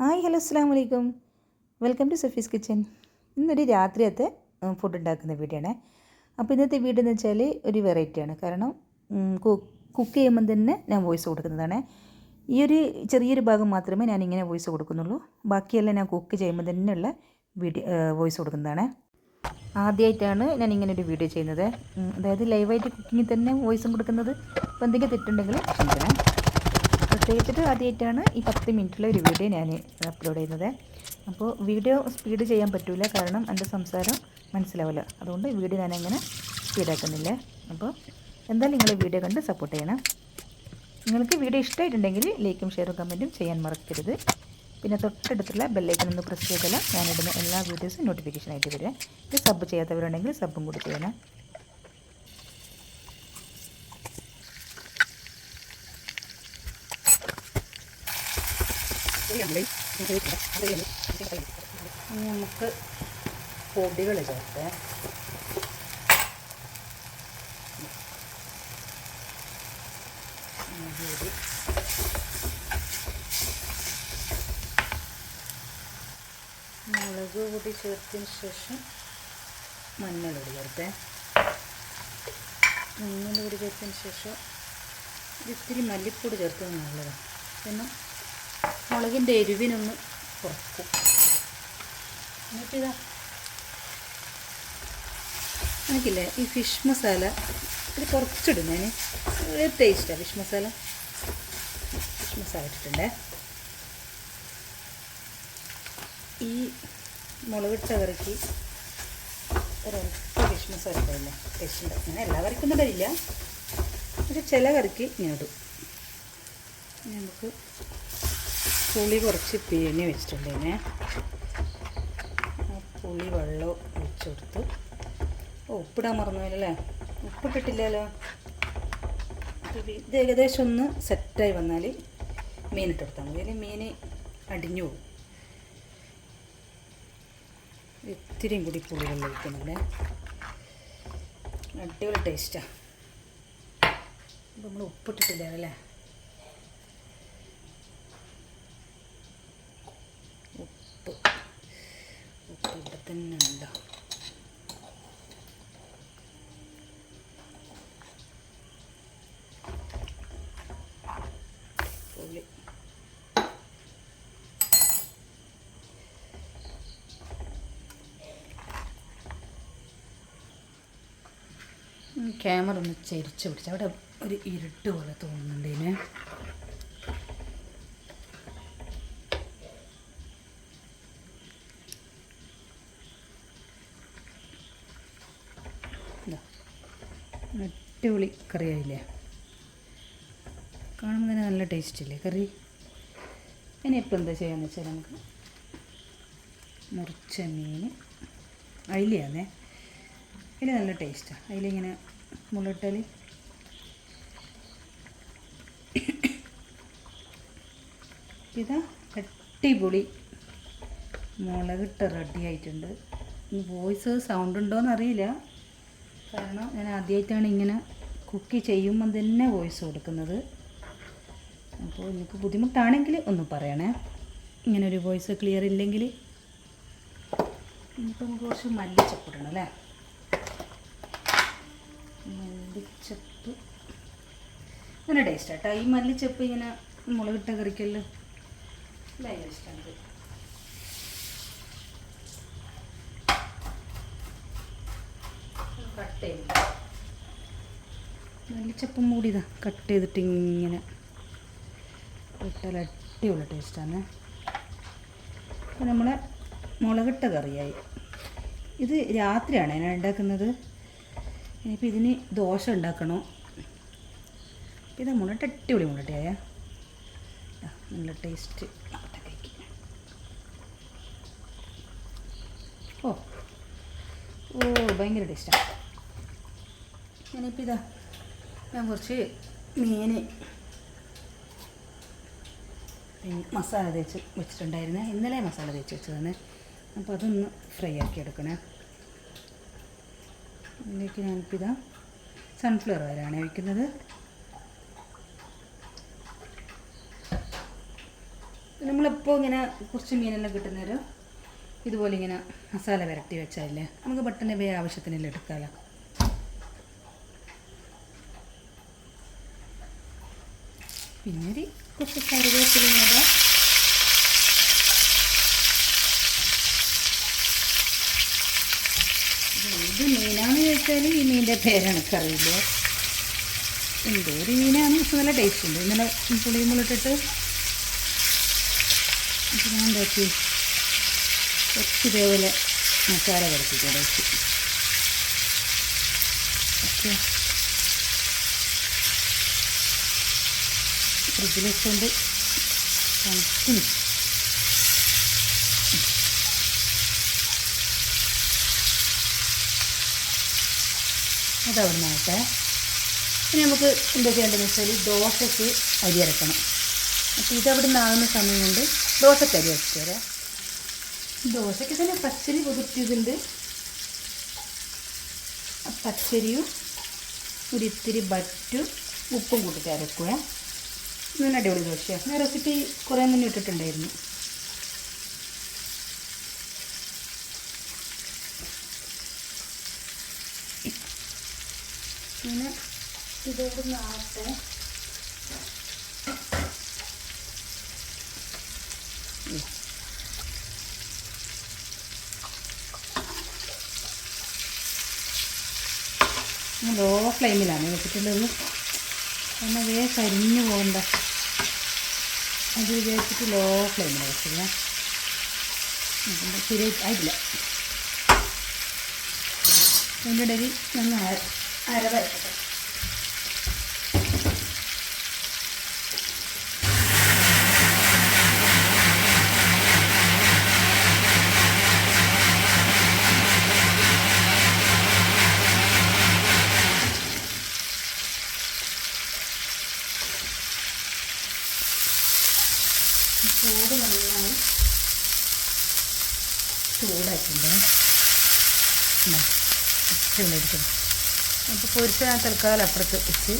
Hi hello അസ്സാം വലൈക്കും. Welcome to Safi's kitchen. ഇന്നൊരു രാത്രിയത്തെ ഫുഡ് ഉണ്ടാക്കുന്ന വീഡിയോ ആണ്. അപ്പോൾ ഇന്നത്തെ വീഡിയോ എന്ന് വെച്ചാൽ ഒരു വെറൈറ്റിയാണ്. കാരണം കുക്ക് ചെയ്യുമ്പം തന്നെ ഞാൻ വോയിസ് കൊടുക്കുന്നതാണ്. ഈ ഒരു ചെറിയൊരു ഭാഗം മാത്രമേ ഞാനിങ്ങനെ വോയിസ് കൊടുക്കുന്നുള്ളൂ. ബാക്കിയെല്ലാം ഞാൻ കുക്ക് ചെയ്യുമ്പോൾ തന്നെയുള്ള വോയിസ് കൊടുക്കുന്നതാണ്. ആദ്യമായിട്ടാണ് ഞാൻ ഇങ്ങനെ ഒരു വീഡിയോ ചെയ്യുന്നത്. അതായത് ലൈവായിട്ട് കുക്കിങ്ങിൽ തന്നെ വോയിസും കൊടുക്കുന്നത്. അപ്പോൾ എന്തെങ്കിലും തെറ്റുണ്ടെങ്കിൽ ക്ഷമിക്കണം. പ്രത്യേകിച്ചിട്ട് ആദ്യമായിട്ടാണ് ഈ 10 മിനിറ്റുള്ള ഒരു വീഡിയോ ഞാൻ അപ്ലോഡ് ചെയ്യുന്നത്. അപ്പോൾ വീഡിയോ സ്പീഡ് ചെയ്യാൻ പറ്റില്ല, കാരണം എൻ്റെ സംസാരം മനസ്സിലാവില്ല. അതുകൊണ്ട് വീഡിയോ ഞാനങ്ങനെ സ്പീഡാക്കുന്നില്ല. അപ്പോൾ എന്തായാലും നിങ്ങൾ വീഡിയോ കണ്ട് സപ്പോർട്ട് ചെയ്യണം. നിങ്ങൾക്ക് വീഡിയോ ഇഷ്ടമായിട്ടുണ്ടെങ്കിൽ ലൈക്കും ഷെയറും കമൻറ്റും ചെയ്യാൻ മറക്കരുത്. പിന്നെ തൊട്ടടുത്തുള്ള ബെല്ലൈക്കൺ ഒന്ന് പ്രസ് ചെയ്താൽ ഞാനിടുന്ന എല്ലാ വീഡിയോസും നോട്ടിഫിക്കേഷൻ ആയിട്ട് വരിക. ഇത് സബ് ചെയ്യാത്തവരുണ്ടെങ്കിൽ സബും കൂടി ചെയ്യണം. നമുക്ക് പൊടികൾ ചേർത്ത് മുളക് പൊടി ചേർത്തതിന് ശേഷം മഞ്ഞൾപ്പൊടി ചേർത്ത് ചേർത്തതിന് ശേഷം ഇത്തിരി മല്ലിപ്പൊടി ചേർത്തത് നല്ലതാണ്. പിന്നെ മുളകിൻ്റെ എരിവിനൊന്ന് കുറക്കും. എന്നിട്ടിതാ എനിക്കില്ലേ ഈ ഫിഷ് മസാല ഇത് കുറച്ചിടുന്നതിന് ഒരു ടേസ്റ്റാണ്. ഫിഷ് മസാല ഇട്ടിട്ടുണ്ടേ. ഈ മുളകിട്ട കറിക്ക് ഒരൊറ്റ ഫിഷ് മസാല ഇട്ടില്ല ടേസ്റ്റ് ഉണ്ട്. അങ്ങനെ എല്ലാ കറിക്കൊന്നും ഇടയില്ല, പക്ഷെ ചില കറിക്ക് ഞാൻ ഇടും. നമുക്ക് പുളി കുറച്ച് പിഴിഞ്ഞ് വെച്ചിട്ടുണ്ടേനെ. ആ പുളി വെള്ളം ഒഴിച്ചു കൊടുത്ത് ഉപ്പിടാൻ മറന്നുപോയല്ലേ, ഉപ്പിട്ടിട്ടില്ലല്ലോ. ഇത് ഏകദേശം ഒന്ന് സെറ്റായി വന്നാൽ മീനിട്ട് കൊടുത്താൽ മതി. അല്ലെങ്കിൽ മീൻ അടിഞ്ഞു പോകും. ഇത്തിരിയും കൂടി പുളി വെള്ളം ഒഴിക്കുന്നുണ്ട്. അടിപൊളി ടേസ്റ്റാണ്. അപ്പോൾ നമ്മൾ ഉപ്പിട്ടിട്ടില്ലല്ലേ. ഉപ്പ് ഇവിടെ തന്നെ ഉണ്ടോ. പുളി ക്യാമറ ഒന്ന് ചരിച്ച് പിടിച്ച് അവിടെ ഒരു ഇരുട്ട് പോലെ തോന്നുന്നുണ്ട് ഇതിന്. അടിപൊളി കറിയായില്ലേ, കാണുമ്പോൾ തന്നെ നല്ല ടേസ്റ്റ് ഇല്ലേ കറി. ഇനിയിപ്പോൾ എന്താ ചെയ്യാന്ന് വെച്ചാൽ നമുക്ക് മുറിച്ച മീൻ അയിലയാന്നേ. അതിൽ നല്ല ടേസ്റ്റാണ്. അതിലിങ്ങനെ മുളകിട്ടാൽ ഇതാ അടിപൊളി മുളകിട്ട് റെഡി ആയിട്ടുണ്ട്. ഈ വോയിസ് സൗണ്ട് ഉണ്ടോയെന്ന് അറിയില്ല, കാരണം ഞാൻ ആദ്യമായിട്ടാണ് ഇങ്ങനെ കുക്ക് ചെയ്യുമ്പം തന്നെ വോയിസ് കൊടുക്കുന്നത്. അപ്പോൾ എനിക്ക് ബുദ്ധിമുട്ടാണെങ്കിൽ ഒന്ന് പറയണേ, ഇങ്ങനൊരു വോയിസ് ക്ലിയർ ഇല്ലെങ്കിൽ. ഇനിയിപ്പോൾ നമുക്ക് കുറച്ച് മല്ലിച്ചപ്പ് ഇടണം അല്ലേ. മല്ലിച്ചപ്പ് നല്ല ടേസ്റ്റ് കേട്ടോ. ഈ മല്ലിച്ചപ്പ് ഇങ്ങനെ മുളകിട്ട കറിക്കല്ലോ ഭയങ്കര ഇഷ്ടമാണ്. കട്ട് ചെയ്ത് മല്ലിച്ചപ്പും കൂടി ഇതാ കട്ട് ചെയ്തിട്ട് ഇങ്ങനെ ഇട്ടാൽ അടിപൊളി ടേസ്റ്റാണ്. അപ്പോൾ നമ്മളെ മുളകിട്ട കറിയായി. ഇത് രാത്രിയാണ് ഞാൻ ഉണ്ടാക്കുന്നത്. ഇനിയിപ്പോൾ ഇതിന് ദോശ ഉണ്ടാക്കണോ. ഇത് മുളകിട്ട് അടിപൊളി മുളകിട്ടയാ നല്ല ടേസ്റ്റ്. ഓ ഓ ഭയങ്കര ടേസ്റ്റാണ്. ഞാനിപ്പോൾ ഇതാ ഞാൻ കുറച്ച് മീൻ മസാല തേച്ച് വെച്ചിട്ടുണ്ടായിരുന്നേ. ഇന്നലെ മസാല തേച്ച് വെച്ചതാണ്. അപ്പോൾ അതൊന്ന് ഫ്രൈ ആക്കി എടുക്കണേ. ഇതിലേക്ക് ഞാനിപ്പോൾ ഇതാ സൺഫ്ലവർ ഓയിലാണ് ഒഴിക്കുന്നത്. നമ്മളെപ്പോൾ ഇങ്ങനെ കുറച്ച് മീനെല്ലാം കിട്ടുന്നേരം ഇതുപോലെ ഇങ്ങനെ മസാല വരട്ടി വെച്ചാലേ നമുക്ക് പെട്ടെന്ന് വേ ആവശ്യത്തിനെല്ലാം എടുക്കാമല്ലോ. പിന്നെ കുറച്ച് കറിവേപ്പില. ഇത് മീനാണെന്ന് ചോദിച്ചാൽ ഈ മീനിൻ്റെ പേരെനിക്കറിയില്ല, എന്തോ ഒരു മീനാണ്. നല്ല ടേസ്റ്റ് ഉണ്ട്. ഇന്നലെ പുളിയും മുളിട്ടിട്ട് ഞാൻ എന്താക്കി കുറച്ച് ഇതേപോലെ മസാല വരട്ടിട്ട് വെച്ച്. ഓക്കെ, ഫ്രിഡ്ജിൽ വെച്ചുകൊണ്ട് തണുത്തിന്. അതവിടെ നിന്നാകട്ടെ. ഇനി നമുക്ക് എന്താ ചെയ്യേണ്ടതെന്ന് വെച്ചാൽ ദോശയ്ക്ക് അരി അരക്കണം. അപ്പോൾ ഇതവിടെ നിന്നാകുന്ന സമയം കൊണ്ട് ദോശയ്ക്ക് അരി അരച്ച് തരാം. ദോശയ്ക്ക് തന്നെ പച്ചരി കുതിർത്തിയതുണ്ട്. പച്ചരിയും ഒരിത്തിരി ബറ്റും ഉപ്പും കൂട്ടിയിട്ട് അരക്കുക. നല്ല അടിപൊളി ദോശയാണ്. ഞാൻ റെസിപ്പി കുറേ മുന്നേ ഇട്ടിട്ടുണ്ടായിരുന്നു. പിന്നെ ഇതോട് നാട്ടെ ലോ ഫ്ലെയിമിലാണ് വെച്ചിട്ടുള്ളത്. എന്നാൽ വേ കരിഞ്ഞു പോകണ്ട, അത് വിചാരിച്ചിട്ട് ലോ ഫ്ലെയിമിലാണ് വെച്ചില്ല. ശരിയായി ആയിട്ടില്ല. അതിൻ്റെ ഇടയിൽ ഞാൻ അരവരക്കട്ടെ. ചൂട് നന്നായി ചൂടായിട്ടുണ്ട്. ചൂടെടുക്കണം. അപ്പോൾ പൊരിച്ച തൽക്കാലം അപ്പുറത്ത് വെച്ച്.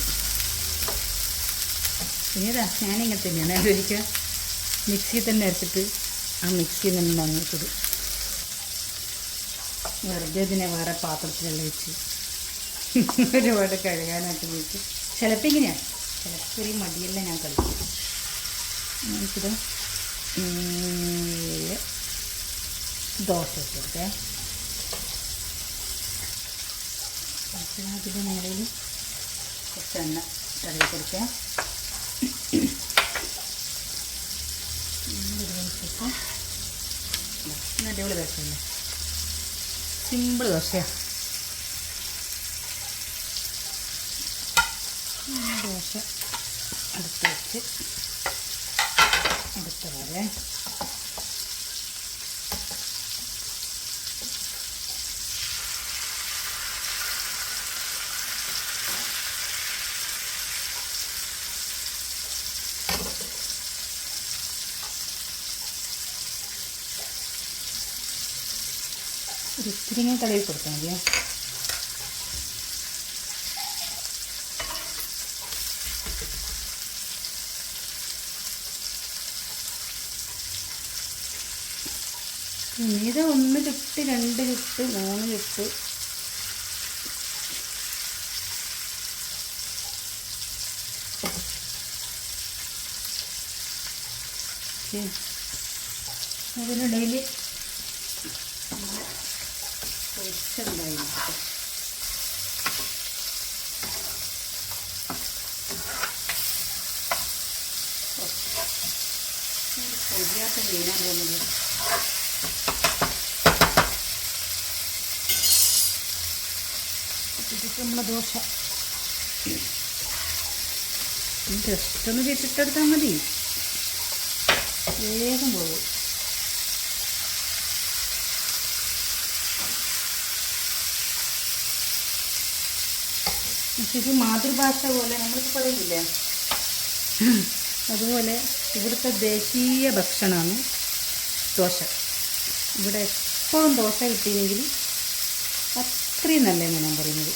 പിന്നീടാ ഞാനിങ്ങനെ തന്നെയാണ് ഒരിക്കൽ മിക്സിയിൽ തന്നെ അരച്ചിട്ട് ആ മിക്സിയിൽ നിന്ന് അങ്ങ് ചുടും. വെറുതെ ഇതിനെ വേറെ പാത്രത്തിലെല്ലാം വെച്ച് ഒരുപാട് കഴുകാനായിട്ട് പോയിട്ട് ചിലപ്പോൾ ഇങ്ങനെയാണ്. ചിലപ്പോൾ ഒരു മടിയെല്ലാം ഞാൻ കളിക്കും. നമുക്കിത് ദോശ ഇട്ടെടുത്തേ. അതിൻ്റെ മേലയിൽ കുറച്ച് എണ്ണ തടവി കൊടുക്കുക. അടിപൊളി ദോശയല്ലേ, സിമ്പിൾ ദോശയാണ്. ദോശ അടുത്ത് വെച്ച് അടുത്ത പോലെ ഒരിത്തിരി ഇങ്ങനെ തടവി കൊടുത്താൽ മതിയോ. ഇത് 1 ചുട്ട് 2 ചുട്ട് 3 ചുട്ട് അതിനിടയിൽ പൊരിച്ചുണ്ടായിരുന്നു. പൊരിയാത്ത മീനാൻ തോന്നുന്നത്. ഇതൊക്കെ നമ്മളെ ദോശ ജസ്റ്റ് ഒന്ന് വെച്ചിട്ടെടുത്താൽ മതി, വേഗം പോകും. ഇത് മാതൃഭാഷ പോലെ നമ്മൾക്ക് പറയുന്നില്ലേ, അതുപോലെ ഇവിടുത്തെ ദേശീയ ഭക്ഷണമാണ് ദോശ. ഇവിടെ എപ്പോഴും ദോശ കിട്ടിയെങ്കിൽ അത്രയും നല്ലതെന്ന് ഞാൻ പറയുന്നത്.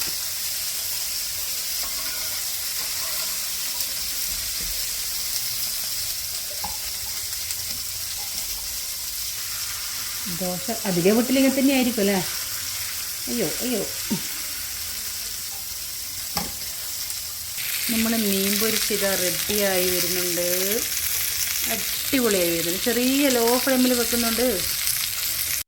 ദോശ അതിലെ വീട്ടിൽ ഇങ്ങനെ തന്നെ ആയിരിക്കും അല്ലേ? അയ്യോ അയ്യോ, നമ്മൾ മീൻ പൊരിച്ചത് റെഡിയായി വരുന്നുണ്ട്. അടിപൊളിയായി വരുന്നുണ്ട്. ചെറിയ ലോ ഫ്ലെയിമിൽ വെക്കുന്നുണ്ട്.